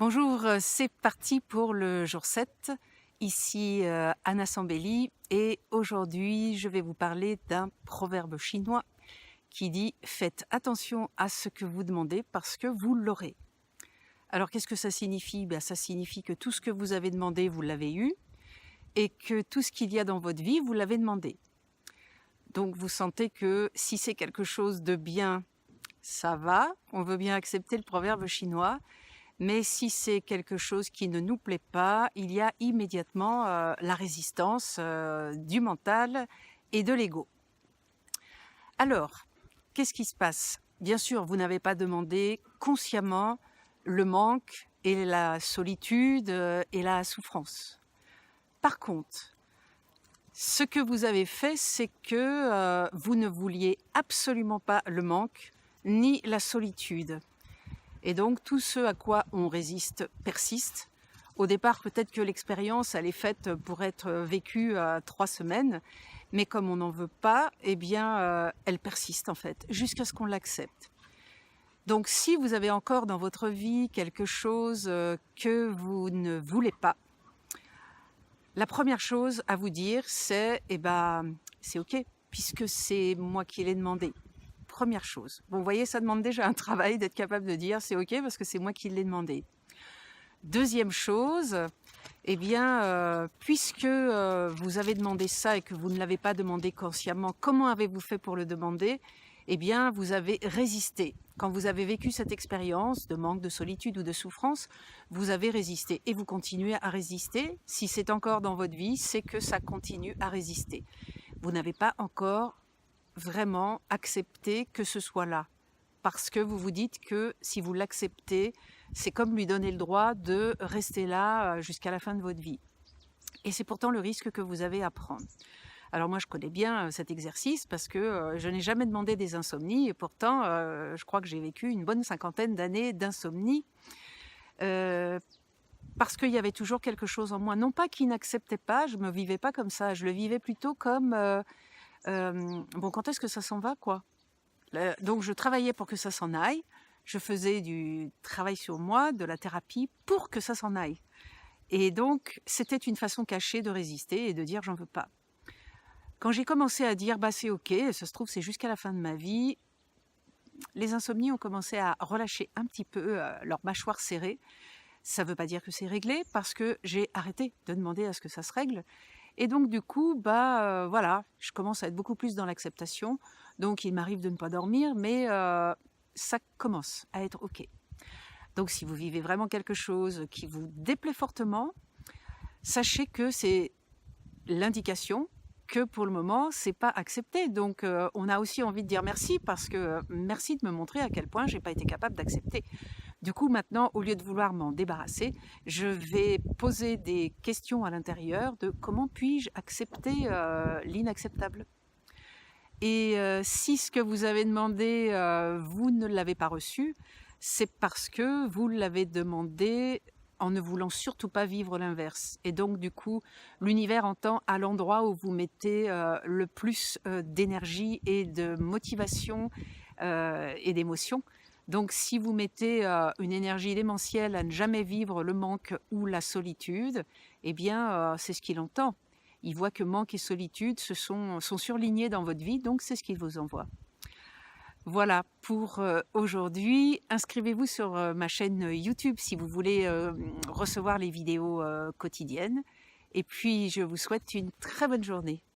Bonjour, c'est parti pour le jour 7. Ici Anna Sambelli et aujourd'hui je vais vous parler d'un proverbe chinois qui dit « Faites attention à ce que vous demandez parce que vous l'aurez ». Alors qu'est-ce que ça signifie? Ça signifie que tout ce que vous avez demandé, vous l'avez eu et que tout ce qu'il y a dans votre vie, vous l'avez demandé. Donc vous sentez que si c'est quelque chose de bien, ça va, on veut bien accepter le proverbe chinois. Mais si c'est quelque chose qui ne nous plaît pas, il y a immédiatement la résistance du mental et de l'ego. Alors, qu'est-ce qui se passe? Bien sûr, vous n'avez pas demandé consciemment le manque et la solitude et la souffrance. Par contre, ce que vous avez fait, c'est que vous ne vouliez absolument pas le manque ni la solitude. Et donc, tout ce à quoi on résiste persiste. Au départ, peut-être que l'expérience, elle est faite pour être vécue à 3 semaines, mais comme on n'en veut pas, elle persiste en fait, jusqu'à ce qu'on l'accepte. Donc, si vous avez encore dans votre vie quelque chose que vous ne voulez pas, la première chose à vous dire, c'est c'est OK, puisque c'est moi qui l'ai demandé. Première chose. Bon, vous voyez, ça demande déjà un travail d'être capable de dire c'est OK parce que c'est moi qui l'ai demandé. Deuxième chose, puisque vous avez demandé ça et que vous ne l'avez pas demandé consciemment, comment avez-vous fait pour le demander? Vous avez résisté. Quand vous avez vécu cette expérience de manque, de solitude ou de souffrance, vous avez résisté et vous continuez à résister. Si c'est encore dans votre vie, c'est que ça continue à résister. Vous n'avez pas encore vraiment accepter que ce soit là. Parce que vous vous dites que si vous l'acceptez, c'est comme lui donner le droit de rester là jusqu'à la fin de votre vie. Et c'est pourtant le risque que vous avez à prendre. Alors moi, je connais bien cet exercice parce que je n'ai jamais demandé des insomnies et pourtant, je crois que j'ai vécu une bonne 50aine d'années d'insomnie parce qu'il y avait toujours quelque chose en moi. Non pas qu'il n'acceptait pas, je ne me vivais pas comme ça, je le vivais plutôt comme bon, quand est-ce que ça s'en va, quoi? Donc je travaillais pour que ça s'en aille, je faisais du travail sur moi, de la thérapie pour que ça s'en aille. Et donc c'était une façon cachée de résister et de dire j'en veux pas. Quand j'ai commencé à dire c'est OK, ça se trouve c'est jusqu'à la fin de ma vie, les insomnies ont commencé à relâcher un petit peu leur mâchoire serrée. Ça ne veut pas dire que c'est réglé parce que j'ai arrêté de demander à ce que ça se règle. Et donc du coup, voilà, je commence à être beaucoup plus dans l'acceptation. Donc il m'arrive de ne pas dormir, mais ça commence à être OK. Donc si vous vivez vraiment quelque chose qui vous déplaît fortement, sachez que c'est l'indication que pour le moment, c'est pas accepté. Donc on a aussi envie de dire merci parce que merci de me montrer à quel point j'ai pas été capable d'accepter. Du coup, maintenant, au lieu de vouloir m'en débarrasser, je vais poser des questions à l'intérieur de comment puis-je accepter l'inacceptable. Et si ce que vous avez demandé, vous ne l'avez pas reçu, c'est parce que vous l'avez demandé en ne voulant surtout pas vivre l'inverse. Et donc, du coup, l'univers entend à l'endroit où vous mettez le plus d'énergie et de motivation et d'émotion. Donc, si vous mettez une énergie démentielle à ne jamais vivre le manque ou la solitude, c'est ce qu'il entend. Il voit que manque et solitude sont surlignés dans votre vie, donc c'est ce qu'il vous envoie. Voilà pour aujourd'hui. Inscrivez-vous sur ma chaîne YouTube si vous voulez recevoir les vidéos quotidiennes. Et puis, je vous souhaite une très bonne journée.